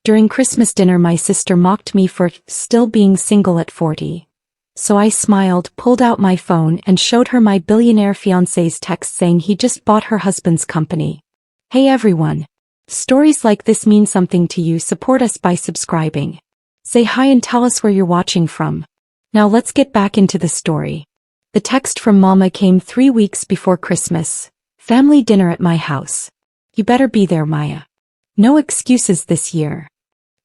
During Christmas dinner my sister mocked me for still being single at 40. So I smiled, pulled out my phone and showed her my billionaire fiancé's text saying he just bought her husband's company. Hey everyone. Stories like this mean something to you. Support us by subscribing. Say hi and tell us where you're watching from. Now let's get back into the story. The text from Mama came 3 weeks before Christmas. Family dinner at my house. You better be there, Maya. No excuses this year.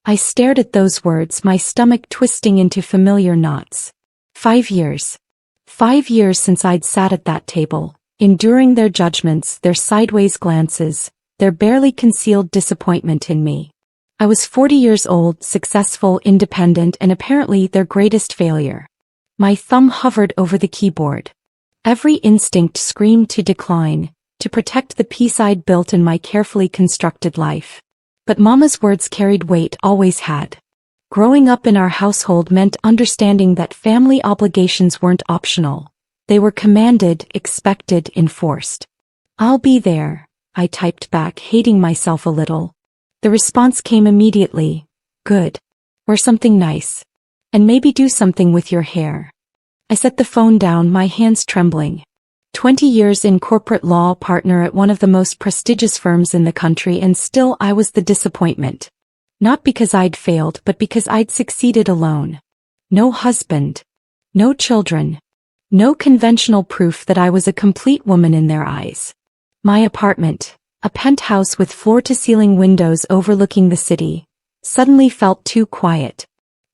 I stared at those words, my stomach twisting into familiar knots. 5 years. 5 years since I'd sat at that table, enduring their judgments, their sideways glances, their barely concealed disappointment in me. I was 40 years old, successful, independent, and apparently their greatest failure. My thumb hovered over the keyboard. Every instinct screamed to decline, to protect the peace I'd built in my carefully constructed life. But Mama's words carried weight, always had. Growing up in our household meant understanding that family obligations weren't optional. They were commanded, expected, enforced. I'll be there, I typed back, hating myself a little. The response came immediately. Good. Wear something nice. And maybe do something with your hair. I set the phone down, my hands trembling. 20 years in corporate law, partner at one of the most prestigious firms in the country, and still I was the disappointment. Not because I'd failed, but because I'd succeeded alone. No husband. No children. No conventional proof that I was a complete woman in their eyes. My apartment, a penthouse with floor-to-ceiling windows overlooking the city, suddenly felt too quiet.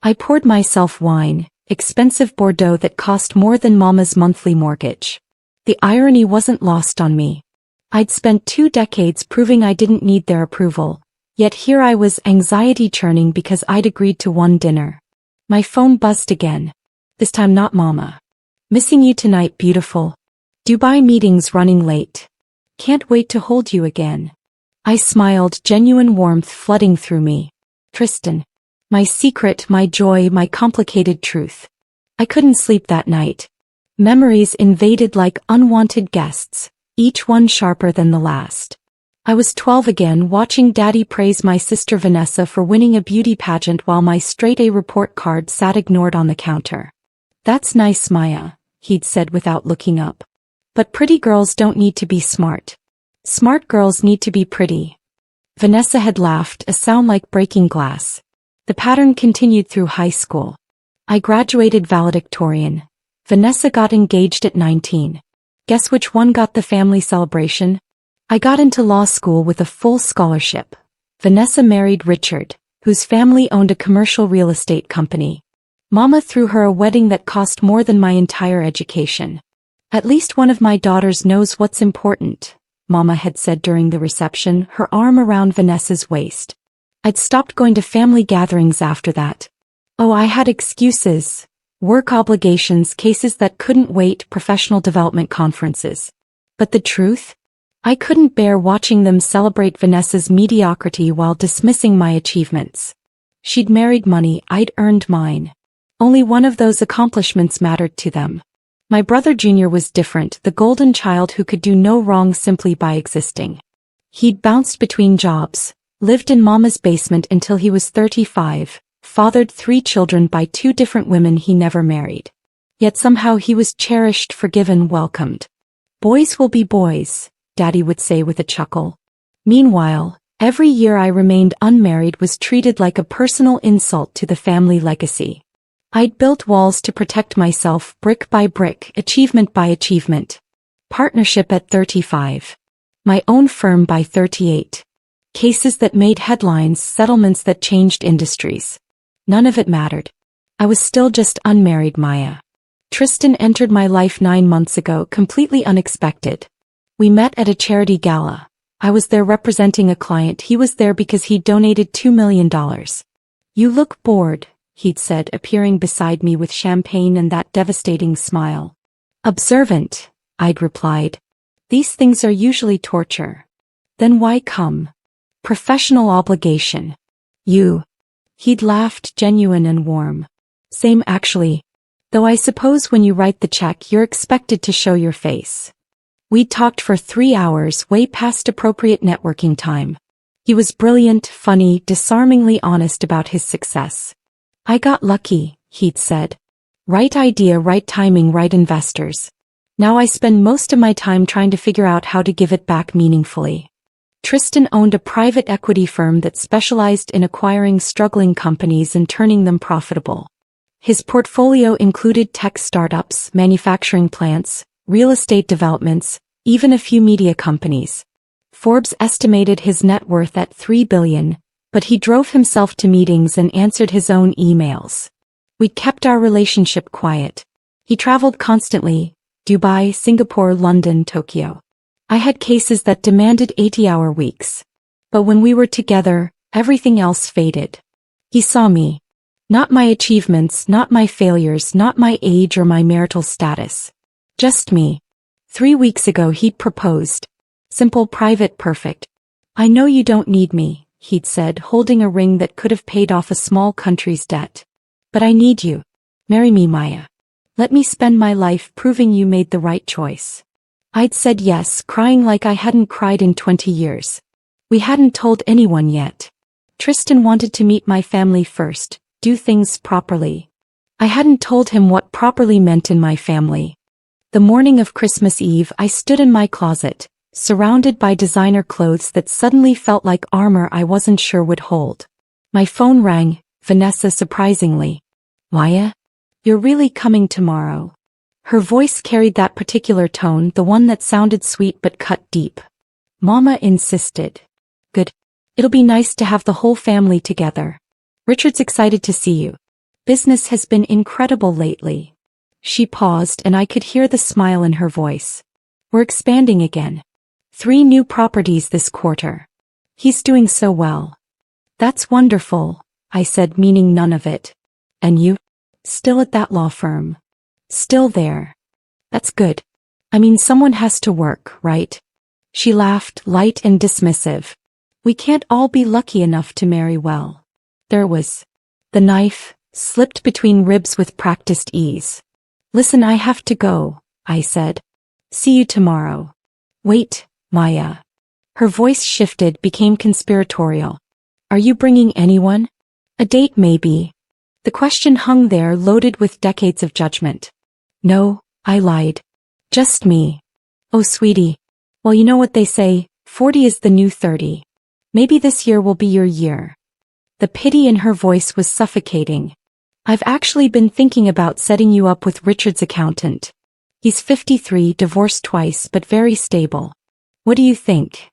I poured myself wine, expensive Bordeaux that cost more than Mama's monthly mortgage. The irony wasn't lost on me. I'd spent 2 decades proving I didn't need their approval, yet here I was, anxiety churning because I'd agreed to one dinner. My phone buzzed again. This time not Mama. Missing you tonight, beautiful. Dubai meetings running late. Can't wait to hold you again. I smiled, genuine warmth flooding through me. Tristan. My secret, my joy, my complicated truth. I couldn't sleep that night. Memories invaded like unwanted guests, each one sharper than the last. I was 12 again, watching Daddy praise my sister Vanessa for winning a beauty pageant while my straight-A report card sat ignored on the counter. That's nice, Maya, he'd said without looking up. But pretty girls don't need to be smart. Smart girls need to be pretty. Vanessa had laughed, a sound like breaking glass. The pattern continued through high school. I graduated valedictorian. Vanessa got engaged at 19. Guess which one got the family celebration? I got into law school with a full scholarship. Vanessa married Richard, whose family owned a commercial real estate company. Mama threw her a wedding that cost more than my entire education. At least one of my daughters knows what's important, Mama had said during the reception, her arm around Vanessa's waist. I'd stopped going to family gatherings after that. Oh, I had excuses. Work obligations, cases that couldn't wait, professional development conferences. But the truth? I couldn't bear watching them celebrate Vanessa's mediocrity while dismissing my achievements. She'd married money, I'd earned mine. Only one of those accomplishments mattered to them. My brother Junior was different, the golden child who could do no wrong simply by existing. He'd bounced between jobs, lived in Mama's basement until he was 35, fathered 3 children by 2 different women he never married. Yet somehow he was cherished, forgiven, welcomed. Boys will be boys, Daddy would say with a chuckle. Meanwhile, every year I remained unmarried was treated like a personal insult to the family legacy. I'd built walls to protect myself, brick by brick, achievement by achievement. Partnership at 35. My own firm by 38. Cases that made headlines, settlements that changed industries. None of it mattered. I was still just unmarried, Maya. Tristan entered my life 9 months ago, completely unexpected. We met at a charity gala. I was there representing a client. He was there because he donated $2 million. You look bored, he'd said, appearing beside me with champagne and that devastating smile. Observant, I'd replied. These things are usually torture. Then why come? Professional obligation. You. He'd laughed, genuine and warm. Same actually. Though I suppose when you write the check you're expected to show your face. We'd talked for 3 hours, way past appropriate networking time. He was brilliant, funny, disarmingly honest about his success. I got lucky, he'd said. Right idea, right timing, right investors. Now I spend most of my time trying to figure out how to give it back meaningfully. Tristan owned a private equity firm that specialized in acquiring struggling companies and turning them profitable. His portfolio included tech startups, manufacturing plants, real estate developments, even a few media companies. Forbes estimated his net worth at $3 billion, but he drove himself to meetings and answered his own emails. We kept our relationship quiet. He traveled constantly, Dubai, Singapore, London, Tokyo. I had cases that demanded 80-hour weeks. But when we were together, everything else faded. He saw me. Not my achievements, not my failures, not my age or my marital status. Just me. 3 weeks ago he'd proposed. Simple, private, perfect. I know you don't need me, he'd said, holding a ring that could have paid off a small country's debt. But I need you. Marry me, Maya. Let me spend my life proving you made the right choice. I'd said yes, crying like I hadn't cried in 20 years. We hadn't told anyone yet. Tristan wanted to meet my family first, do things properly. I hadn't told him what properly meant in my family. The morning of Christmas Eve, I stood in my closet, surrounded by designer clothes that suddenly felt like armor I wasn't sure would hold. My phone rang, Vanessa surprisingly. Maya? You're really coming tomorrow. Her voice carried that particular tone, the one that sounded sweet but cut deep. Mama insisted. Good. It'll be nice to have the whole family together. Richard's excited to see you. Business has been incredible lately. She paused and I could hear the smile in her voice. We're expanding again. 3 new properties this quarter. He's doing so well. That's wonderful, I said, meaning none of it. And you? Still at that law firm. Still there. That's good. I mean, someone has to work, right? She laughed, light and dismissive. We can't all be lucky enough to marry well. There was. The knife slipped between ribs with practiced ease. Listen, I have to go, I said. See you tomorrow. Wait, Maya. Her voice shifted, became conspiratorial. Are you bringing anyone? A date maybe. The question hung there, loaded with decades of judgment. No, I lied. Just me. Oh, sweetie. Well, you know what they say, 40 is the new 30. Maybe this year will be your year. The pity in her voice was suffocating. I've actually been thinking about setting you up with Richard's accountant. He's 53, divorced twice, but very stable. What do you think?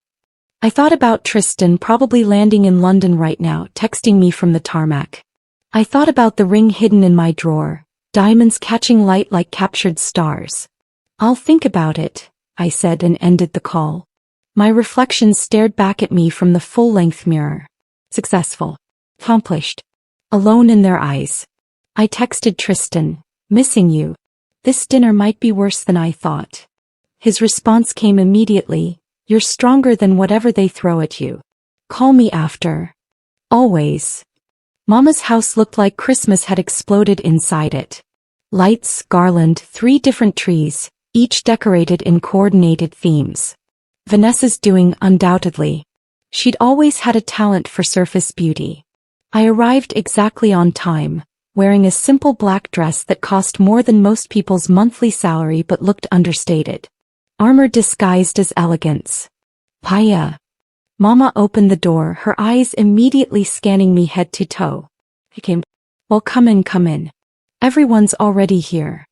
I thought about Tristan probably landing in London right now, texting me from the tarmac. I thought about the ring hidden in my drawer, diamonds catching light like captured stars. I'll think about it, I said and ended the call. My reflections stared back at me from the full-length mirror. Successful. Accomplished. Alone in their eyes. I texted Tristan, missing you. This dinner might be worse than I thought. His response came immediately, you're stronger than whatever they throw at you. Call me after. Always. Mama's house looked like Christmas had exploded inside it. Lights, garland, 3 different trees, each decorated in coordinated themes. Vanessa's doing, undoubtedly. She'd always had a talent for surface beauty. I arrived exactly on time, wearing a simple black dress that cost more than most people's monthly salary but looked understated. Armor disguised as elegance. Paya. Mama opened the door, her eyes immediately scanning me head to toe. I came. Well, come in. Everyone's already here.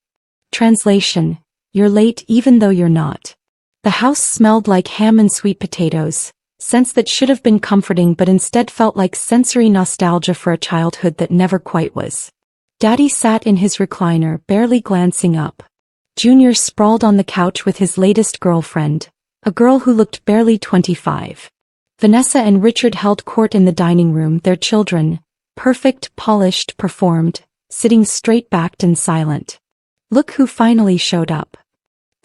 Translation. You're late even though you're not. The house smelled like ham and sweet potatoes, scents that should have been comforting but instead felt like sensory nostalgia for a childhood that never quite was. Daddy sat in his recliner, barely glancing up. Junior sprawled on the couch with his latest girlfriend, a girl who looked barely 25. Vanessa and Richard held court in the dining room, their children, perfect, polished, performed, sitting straight-backed and silent. Look who finally showed up.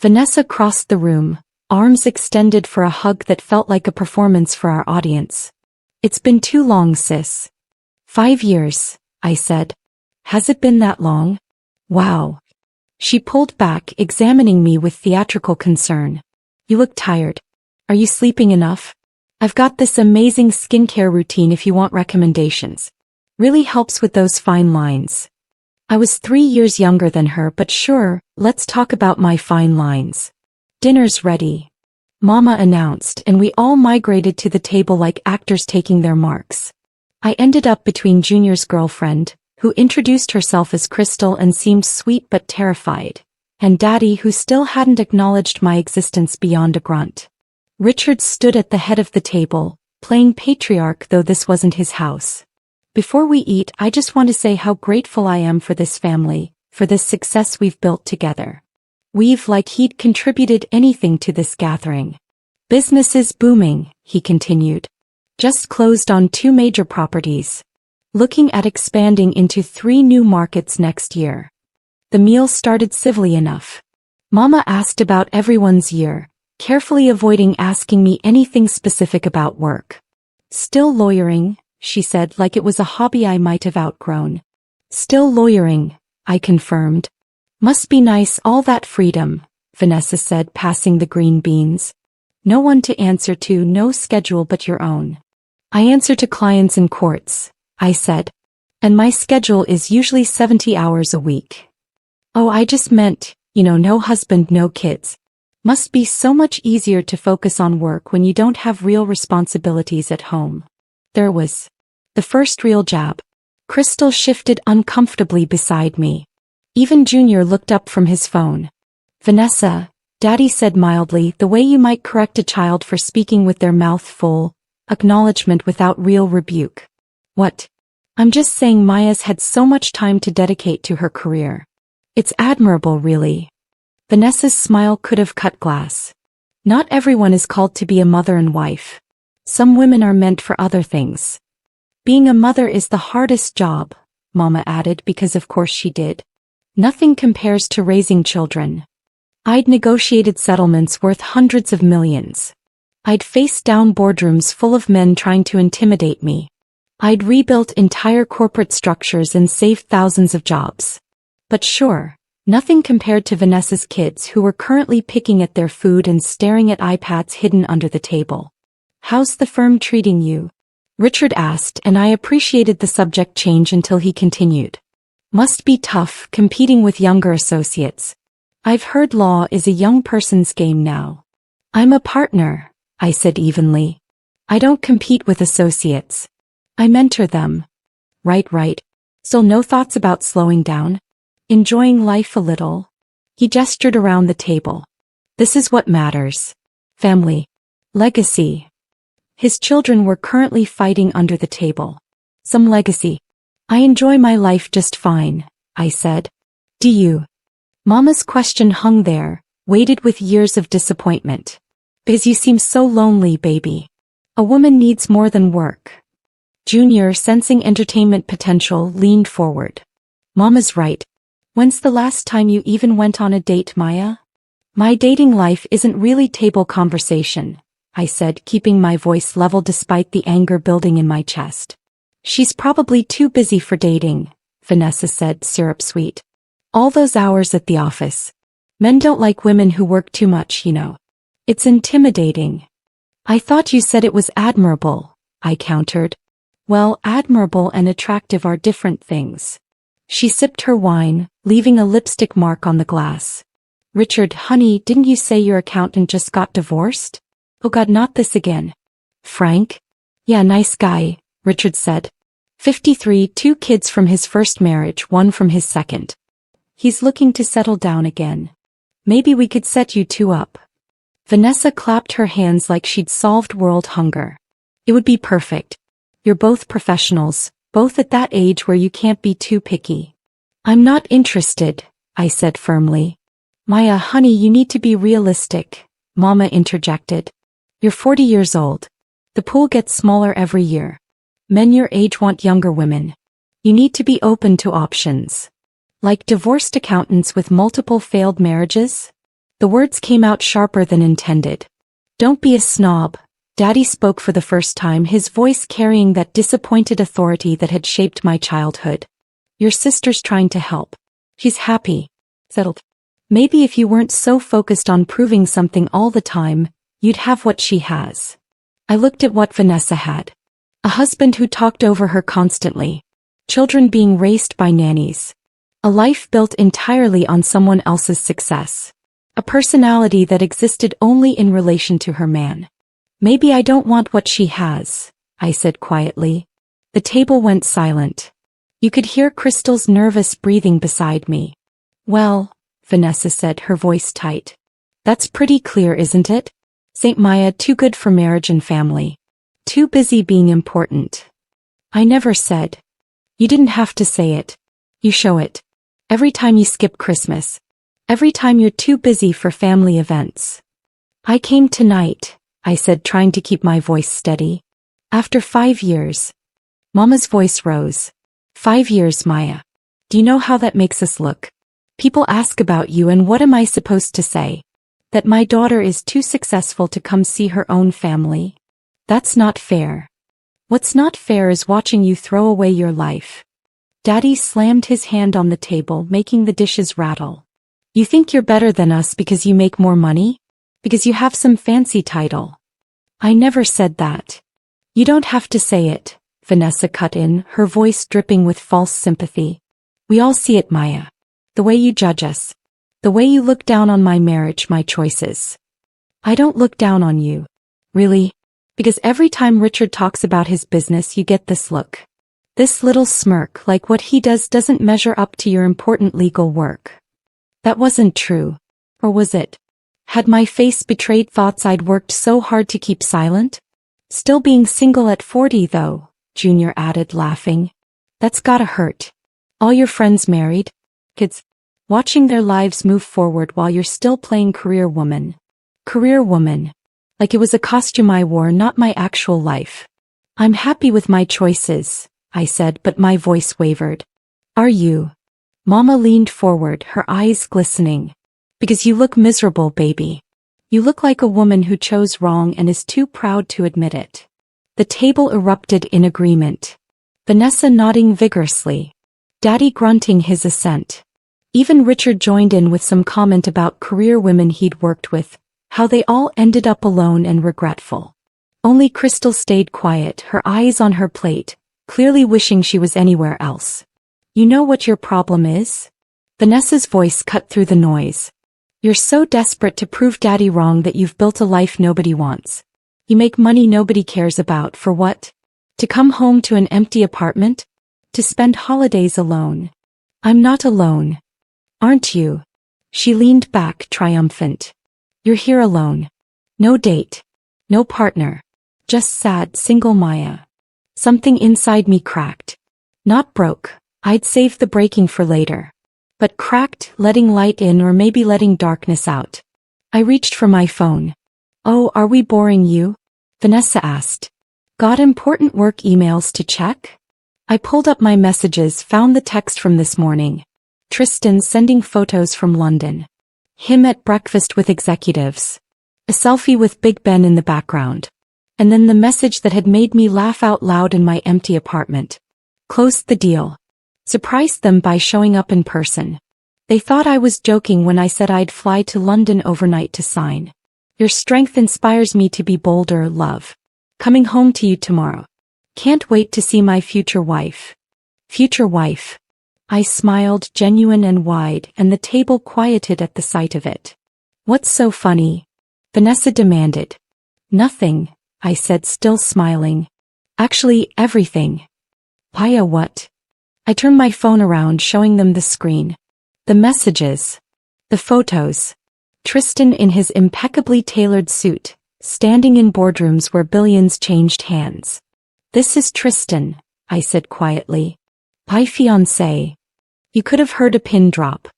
Vanessa crossed the room, arms extended for a hug that felt like a performance for our audience. It's been too long, sis. 5 years, I said. Has it been that long? Wow. She pulled back, examining me with theatrical concern. You look tired. Are you sleeping enough? I've got this amazing skincare routine if you want recommendations. Really helps with those fine lines. I was 3 years younger than her, but sure, let's talk about my fine lines. Dinner's ready, Mama announced, and we all migrated to the table like actors taking their marks. I ended up between Junior's girlfriend, who introduced herself as Crystal and seemed sweet but terrified, and Daddy, who still hadn't acknowledged my existence beyond a grunt. Richard stood at the head of the table, playing patriarch, though this wasn't his house. Before we eat, I just want to say how grateful I am for this family, for this success we've built together. We've, like he'd contributed anything to this gathering. Business is booming, he continued. Just closed on 2 major properties. Looking at expanding into 3 new markets next year. The meal started civilly enough. Mama asked about everyone's year, carefully avoiding asking me anything specific about work. Still lawyering, she said, like it was a hobby I might have outgrown. Still lawyering, I confirmed. Must be nice, all that freedom, Vanessa said, passing the green beans. No one to answer to, no schedule but your own. I answer to clients in courts, I said. And my schedule is usually 70 hours a week. Oh, I just meant, no husband, no kids. Must be so much easier to focus on work when you don't have real responsibilities at home. There was the first real jab. Crystal shifted uncomfortably beside me. Even Junior looked up from his phone. Vanessa, Daddy said mildly, the way you might correct a child for speaking with their mouth full, acknowledgement without real rebuke. What? I'm just saying Maya's had so much time to dedicate to her career. It's admirable, really. Vanessa's smile could have cut glass. Not everyone is called to be a mother and wife. Some women are meant for other things. Being a mother is the hardest job, Mama added, because of course she did. Nothing compares to raising children. I'd negotiated settlements worth hundreds of millions. I'd faced down boardrooms full of men trying to intimidate me. I'd rebuilt entire corporate structures and saved thousands of jobs. But sure, nothing compared to Vanessa's kids, who were currently picking at their food and staring at iPads hidden under the table. How's the firm treating you? Richard asked, and I appreciated the subject change until he continued. Must be tough, competing with younger associates. I've heard law is a young person's game now. I'm a partner, I said evenly. I don't compete with associates. I mentor them. Right. So no thoughts about slowing down? Enjoying life a little? He gestured around the table. This is what matters. Family. Legacy. His children were currently fighting under the table. Some legacy. I enjoy my life just fine, I said. Do you? Mama's question hung there, weighted with years of disappointment. Biz, you seem so lonely, baby. A woman needs more than work. Junior, sensing entertainment potential, leaned forward. Mama's right. When's the last time you even went on a date, Maya? My dating life isn't really table conversation, I said, keeping my voice level despite the anger building in my chest. She's probably too busy for dating, Vanessa said, syrup sweet. All those hours at the office. Men don't like women who work too much, It's intimidating. I thought you said it was admirable, I countered. Well, admirable and attractive are different things. She sipped her wine, leaving a lipstick mark on the glass. Richard, honey, didn't you say your accountant just got divorced? Oh God, not this again. Frank? Yeah, nice guy, Richard said. 53, 2 kids from his first marriage, 1 from his second. He's looking to settle down again. Maybe we could set you 2 up. Vanessa clapped her hands like she'd solved world hunger. It would be perfect. You're both professionals, both at that age where you can't be too picky. I'm not interested, I said firmly. Maya, honey, you need to be realistic, Mama interjected. You're 40 years old. The pool gets smaller every year. Men your age want younger women. You need to be open to options. Like divorced accountants with multiple failed marriages? The words came out sharper than intended. Don't be a snob. Daddy spoke for the first time, his voice carrying that disappointed authority that had shaped my childhood. Your sister's trying to help. She's happy. Settled. Maybe if you weren't so focused on proving something all the time, you'd have what she has. I looked at what Vanessa had. A husband who talked over her constantly. Children being raised by nannies. A life built entirely on someone else's success. A personality that existed only in relation to her man. Maybe I don't want what she has, I said quietly. The table went silent. You could hear Crystal's nervous breathing beside me. Well, Vanessa said, her voice tight. That's pretty clear, isn't it? Saint Maya, too good for marriage and family. Too busy being important. I never said. You didn't have to say it. You show it. Every time you skip Christmas. Every time you're too busy for family events. I came tonight, I said, trying to keep my voice steady. After 5 years. Mama's voice rose. 5 years, Maya. Do you know how that makes us look? People ask about you, and what am I supposed to say? That my daughter is too successful to come see her own family? That's not fair. What's not fair is watching you throw away your life. Daddy slammed his hand on the table, making the dishes rattle. You think you're better than us because you make more money? Because you have some fancy title. I never said that. You don't have to say it, Vanessa cut in, her voice dripping with false sympathy. We all see it, Maya. The way you judge us. The way you look down on my marriage, my choices. I don't look down on you. Really? Because every time Richard talks about his business, you get this look. This little smirk, like what he does doesn't measure up to your important legal work. That wasn't true. Or was it? Had my face betrayed thoughts I'd worked so hard to keep silent? Still being single at 40 though, Junior added, laughing. That's gotta hurt. All your friends married? Kids? Watching their lives move forward while you're still playing career woman. Career woman. Like it was a costume I wore, not my actual life. I'm happy with my choices, I said, but my voice wavered. Are you? Mama leaned forward, her eyes glistening. Because you look miserable, baby. You look like a woman who chose wrong and is too proud to admit it. The table erupted in agreement. Vanessa nodding vigorously. Daddy grunting his assent. Even Richard joined in with some comment about career women he'd worked with, how they all ended up alone and regretful. Only Crystal stayed quiet, her eyes on her plate, clearly wishing she was anywhere else. You know what your problem is? Vanessa's voice cut through the noise. You're so desperate to prove Daddy wrong that you've built a life nobody wants. You make money nobody cares about, for what? To come home to an empty apartment? To spend holidays alone? I'm not alone. Aren't you? She leaned back, triumphant. You're here alone. No date. No partner. Just sad, single Maya. Something inside me cracked. Not broke. I'd save the breaking for later. But cracked, letting light in or maybe letting darkness out. I reached for my phone. Oh, are we boring you? Vanessa asked. Got important work emails to check? I pulled up my messages, found the text from this morning. Tristan sending photos from London. Him at breakfast with executives. A selfie with Big Ben in the background. And then the message that had made me laugh out loud in my empty apartment. Closed the deal. Surprised them by showing up in person. They thought I was joking when I said I'd fly to London overnight to sign. Your strength inspires me to be bolder, love. Coming home to you tomorrow. Can't wait to see my future wife. Future wife. I smiled, genuine and wide, and the table quieted at the sight of it. What's so funny? Vanessa demanded. Nothing, I said, still smiling. Actually, everything. Paya, what? I turned my phone around, showing them the screen. The messages. The photos. Tristan in his impeccably tailored suit, standing in boardrooms where billions changed hands. This is Tristan, I said quietly. My fiancé. You could have heard a pin drop.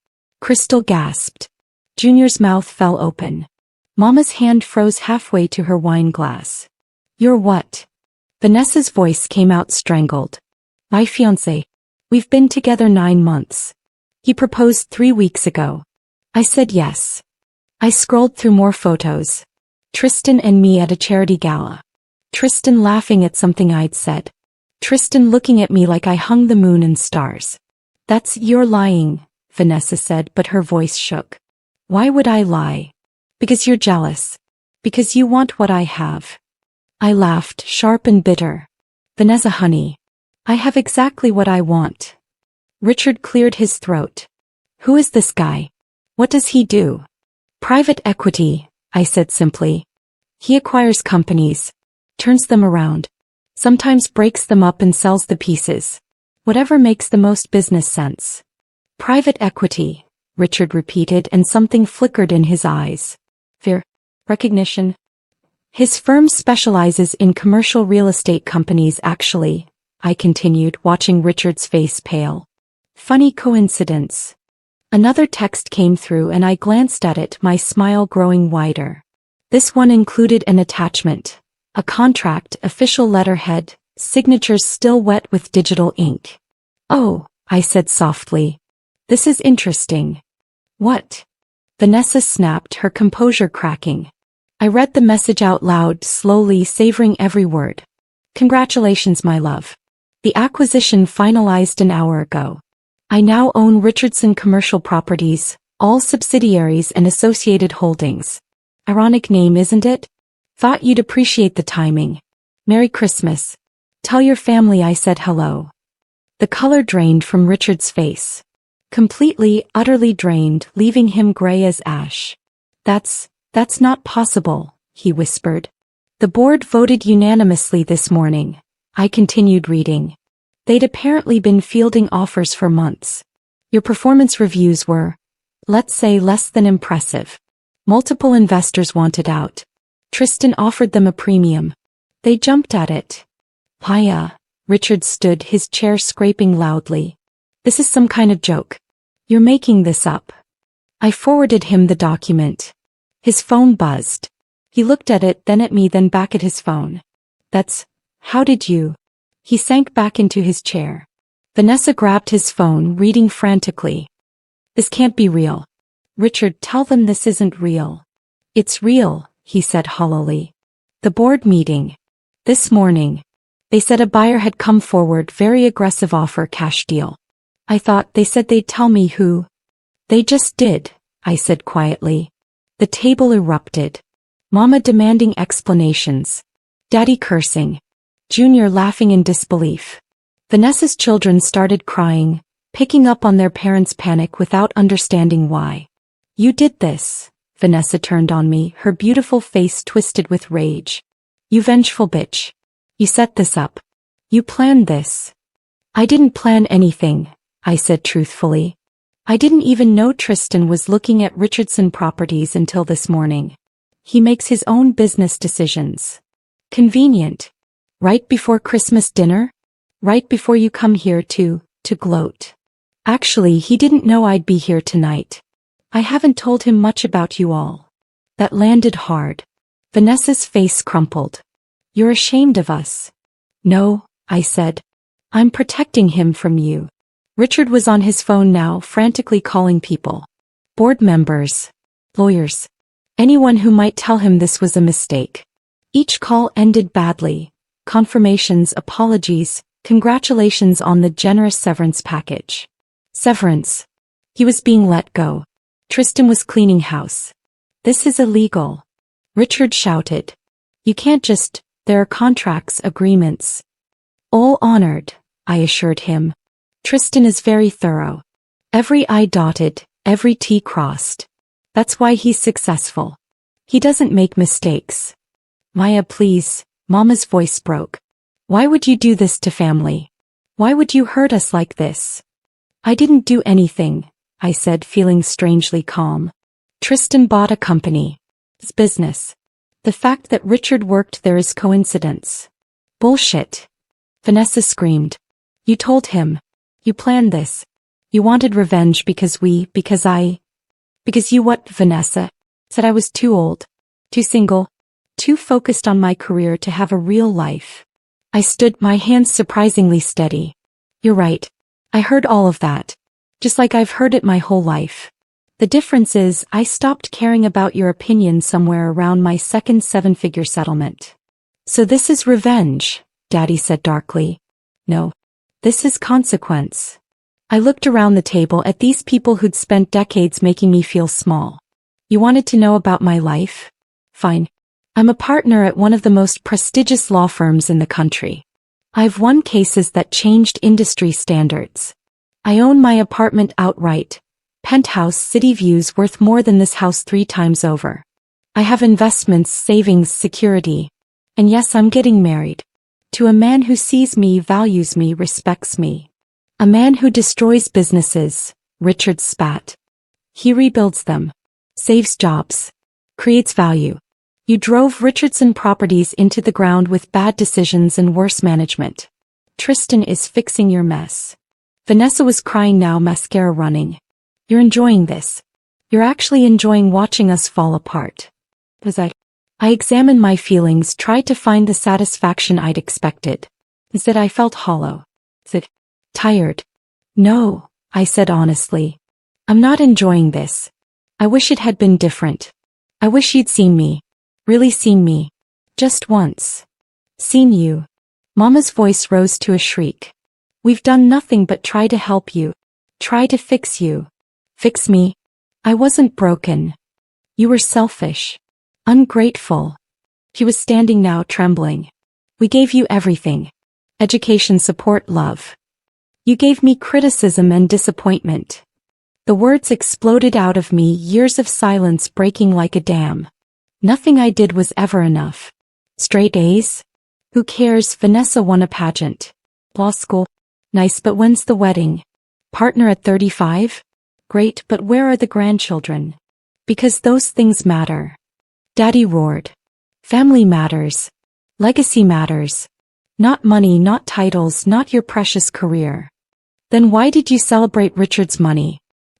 Crystal gasped. Junior's mouth fell open. Mama's hand froze halfway to her wine glass. You're what? Vanessa's voice came out strangled. My fiancé. We've been together 9 months. He proposed 3 weeks ago. I said yes. I scrolled through more photos. Tristan and me at a charity gala. Tristan laughing at something I'd said. Tristan looking at me like I hung the moon and stars. You're lying, Vanessa said, but her voice shook. Why would I lie? Because you're jealous. Because you want what I have. I laughed, sharp and bitter. Vanessa, honey. I have exactly what I want. Richard cleared his throat. Who is this guy? What does he do? Private equity, I said simply. He acquires companies, turns them around, sometimes breaks them up and sells the pieces. Whatever makes the most business sense. Private equity, Richard repeated, and something flickered in his eyes. Fear? Recognition? His firm specializes in commercial real estate companies actually, I continued, watching Richard's face pale. Funny coincidence. Another text came through and I glanced at it, my smile growing wider. This one included an attachment. A contract, official letterhead, signatures still wet with digital ink. Oh, I said softly. This is interesting. What? Vanessa snapped, her composure cracking. I read the message out loud, slowly, savoring every word. Congratulations, my love. The acquisition finalized an hour ago. I now own Richardson Commercial Properties, all subsidiaries and associated holdings. Ironic name, isn't it? Thought you'd appreciate the timing. Merry Christmas. Tell your family I said hello. The color drained from Richard's face. Completely, utterly drained, leaving him gray as ash. That's not possible, he whispered. The board voted unanimously this morning. I continued reading. They'd apparently been fielding offers for months. Your performance reviews were, let's say, less than impressive. Multiple investors wanted out. Tristan offered them a premium. They jumped at it. Paya. Richard stood, his chair scraping loudly. This is some kind of joke. You're making this up. I forwarded him the document. His phone buzzed. He looked at it, then at me, then back at his phone. How did you? He sank back into his chair. Vanessa grabbed his phone, reading frantically. This can't be real. Richard, tell them this isn't real. It's real, he said hollowly. The board meeting. This morning. They said a buyer had come forward, very aggressive offer, cash deal. I thought they said they'd tell me who. They just did, I said quietly. The table erupted. Mama demanding explanations. Daddy cursing. Junior laughing in disbelief. Vanessa's children started crying, picking up on their parents' panic without understanding why. You did this. Vanessa turned on me, her beautiful face twisted with rage. You vengeful bitch. You set this up. You planned this. I didn't plan anything, I said truthfully. I didn't even know Tristan was looking at Richardson Properties until this morning. He makes his own business decisions. Convenient. Right before Christmas dinner? Right before you come here to gloat. Actually, he didn't know I'd be here tonight. I haven't told him much about you all. That landed hard. Vanessa's face crumpled. You're ashamed of us. No, I said. I'm protecting him from you. Richard was on his phone now, frantically calling people. Board members. Lawyers. Anyone who might tell him this was a mistake. Each call ended badly. Confirmations, apologies, congratulations on the generous severance package. Severance. He was being let go. Tristan was cleaning house. This is illegal. Richard shouted. You can't just, there are contracts, agreements. All honored, I assured him. Tristan is very thorough. Every I dotted, every T crossed. That's why he's successful. He doesn't make mistakes. Maya, please, Mama's voice broke. Why would you do this to family? Why would you hurt us like this? I didn't do anything, I said, feeling strangely calm. Tristan bought a company. It's business. The fact that Richard worked there is coincidence. Bullshit. Vanessa screamed. You told him. You planned this. You wanted revenge because you what, Vanessa? Said I was too old, too single, too focused on my career to have a real life. I stood, my hands surprisingly steady. You're right. I heard all of that. Just like I've heard it my whole life. The difference is, I stopped caring about your opinion somewhere around my second seven-figure settlement. So this is revenge, Daddy said darkly. No. This is consequence. I looked around the table at these people who'd spent decades making me feel small. You wanted to know about my life? Fine. I'm a partner at one of the most prestigious law firms in the country. I've won cases that changed industry standards. I own my apartment outright. Penthouse city views worth more than this house 3 times over. I have investments, savings, security. And yes, I'm getting married. To a man who sees me, values me, respects me. A man who destroys businesses. Richard spat. He rebuilds them. Saves jobs. Creates value. You drove Richardson Properties into the ground with bad decisions and worse management. Tristan is fixing your mess. Vanessa was crying now, mascara running. You're enjoying this. You're actually enjoying watching us fall apart. As I examined my feelings, tried to find the satisfaction I'd expected. Instead, I felt hollow. Tired. No, I said honestly. I'm not enjoying this. I wish it had been different. I wish you'd seen me. Really seen me. Just once. Seen you. Mama's voice rose to a shriek. We've done nothing but try to help you. Try to fix you. Fix me? I wasn't broken. You were selfish. Ungrateful. He was standing now, trembling. We gave you everything. Education, support, love. You gave me criticism and disappointment. The words exploded out of me, years of silence breaking like a dam. Nothing I did was ever enough. Straight A's? Who cares? Vanessa won a pageant. Law school? Nice, but when's the wedding? Partner at 35? Great, but where are the grandchildren? Because those things matter. Daddy roared. Family matters. Legacy matters. Not money, not titles, not your precious career. Then why did you celebrate Richard's money?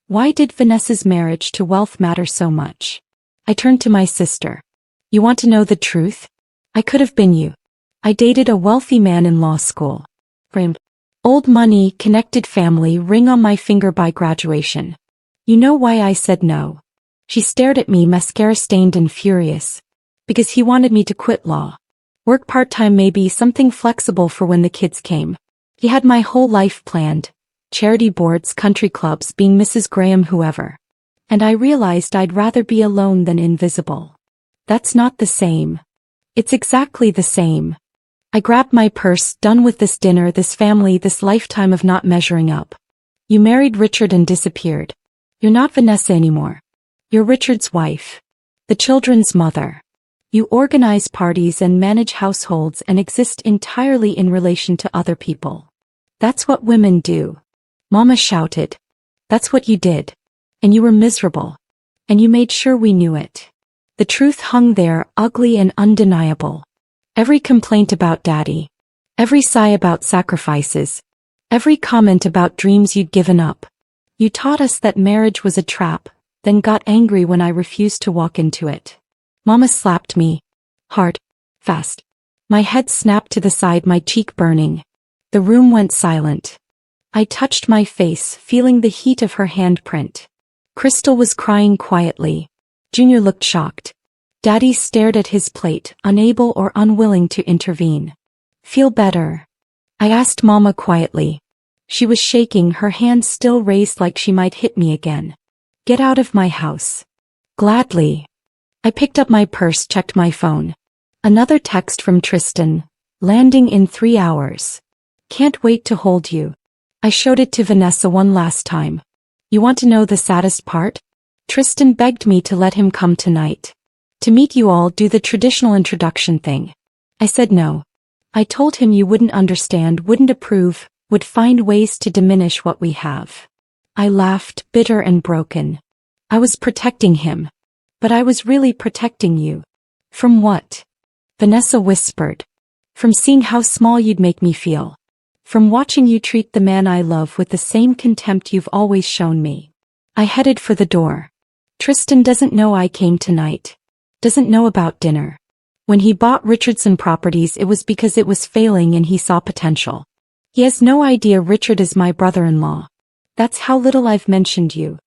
Why did Vanessa's marriage to wealth matter so much? I turned to my sister. You want to know the truth? I could have been you. I dated a wealthy man in law school. Framed. Old money, connected family, ring on my finger by graduation. You know why I said no? She stared at me, mascara stained and furious. Because he wanted me to quit law. Work part-time, maybe something flexible for when the kids came. He had my whole life planned. Charity boards, country clubs, being Mrs. Graham, whoever. And I realized I'd rather be alone than invisible. That's not the same. It's exactly the same. I grabbed my purse, done with this dinner, this family, this lifetime of not measuring up. You married Richard and disappeared. You're not Vanessa anymore. You're Richard's wife. The children's mother. You organize parties and manage households and exist entirely in relation to other people. That's what women do. Mama shouted. That's what you did. And you were miserable. And you made sure we knew it. The truth hung there, ugly and undeniable. Every complaint about Daddy. Every sigh about sacrifices. Every comment about dreams you'd given up. You taught us that marriage was a trap, then got angry when I refused to walk into it. Mama slapped me. Hard. Fast. My head snapped to the side, my cheek burning. The room went silent. I touched my face, feeling the heat of her handprint. Crystal was crying quietly. Junior looked shocked. Daddy stared at his plate, unable or unwilling to intervene. Feel better? I asked Mama quietly. She was shaking, her hand still raised like she might hit me again. Get out of my house. Gladly. I picked up my purse, checked my phone. Another text from Tristan. Landing in 3 hours. Can't wait to hold you. I showed it to Vanessa one last time. You want to know the saddest part? Tristan begged me to let him come tonight. To meet you all, do the traditional introduction thing. I said no. I told him you wouldn't understand, wouldn't approve, would find ways to diminish what we have. I laughed, bitter and broken. I was protecting him. But I was really protecting you. From what? Vanessa whispered. From seeing how small you'd make me feel. From watching you treat the man I love with the same contempt you've always shown me. I headed for the door. Tristan doesn't know I came tonight. Doesn't know about dinner. When he bought Richardson Properties, it was because it was failing and he saw potential. He has no idea Richard is my brother-in-law. That's how little I've mentioned you.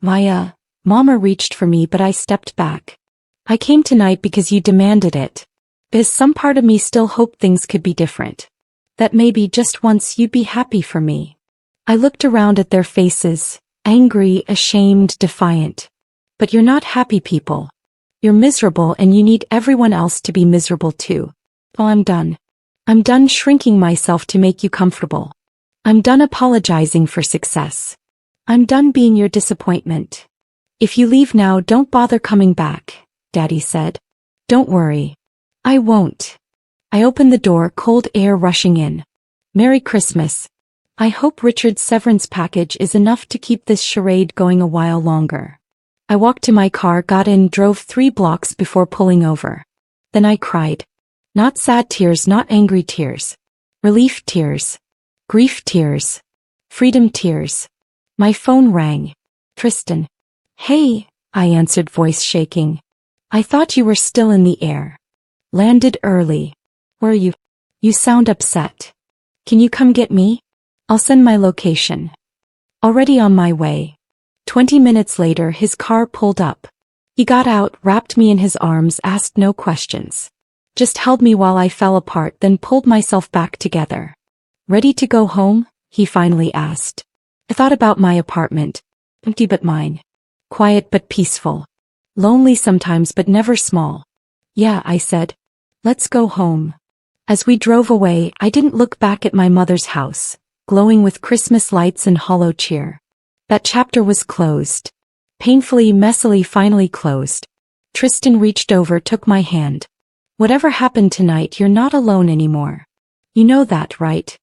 Maya, Mama reached for me, but I stepped back. I came tonight because you demanded it. Because some part of me still hoped things could be different. That maybe just once you'd be happy for me. I looked around at their faces, angry, ashamed, defiant. But you're not happy people. You're miserable and you need everyone else to be miserable too. Well, I'm done. I'm done shrinking myself to make you comfortable. I'm done apologizing for success. I'm done being your disappointment. If you leave now, don't bother coming back, Daddy said. Don't worry. I won't. I opened the door, cold air rushing in. Merry Christmas. I hope Richard's severance package is enough to keep this charade going a while longer. I walked to my car, got in, drove 3 blocks before pulling over. Then I cried. Not sad tears, not angry tears. Relief tears. Grief tears. Freedom tears. My phone rang. Tristan. Hey, I answered, voice shaking. I thought you were still in the air. Landed early. Were you? You sound upset. Can you come get me? I'll send my location. Already on my way. 20 minutes later, his car pulled up. He got out, wrapped me in his arms, asked no questions. Just held me while I fell apart, then pulled myself back together. Ready to go home? He finally asked. I thought about my apartment. Empty but mine. Quiet but peaceful. Lonely sometimes but never small. Yeah, I said. Let's go home. As we drove away, I didn't look back at my mother's house, glowing with Christmas lights and hollow cheer. That chapter was closed. Painfully, messily, finally closed. Tristan reached over, took my hand. Whatever happened tonight, you're not alone anymore. You know that, right?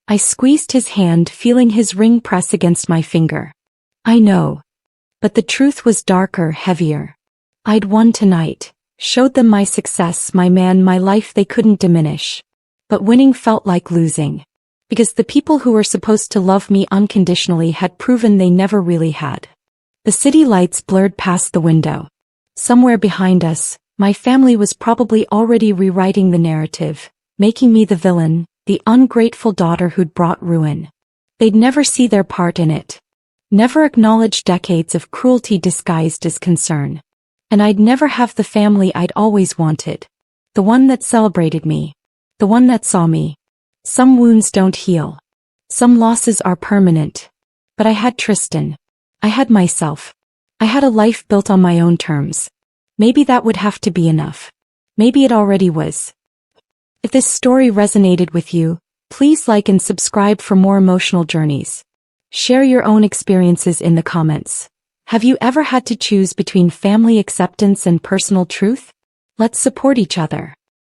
I squeezed his hand, feeling his ring press against my finger. I know. But the truth was darker, heavier. I'd won tonight. Showed them my success, my man, my life they couldn't diminish. But winning felt like losing. Because the people who were supposed to love me unconditionally had proven they never really had. The city lights blurred past the window. Somewhere behind us, my family was probably already rewriting the narrative, making me the villain, the ungrateful daughter who'd brought ruin. They'd never see their part in it. Never acknowledge decades of cruelty disguised as concern. And I'd never have the family I'd always wanted. The one that celebrated me. The one that saw me. Some wounds don't heal. Some losses are permanent. But I had Tristan. I had myself. I had a life built on my own terms. Maybe that would have to be enough. Maybe it already was. If this story resonated with you, please like and subscribe for more emotional journeys. Share your own experiences in the comments. Have you ever had to choose between family acceptance and personal truth? Let's support each other.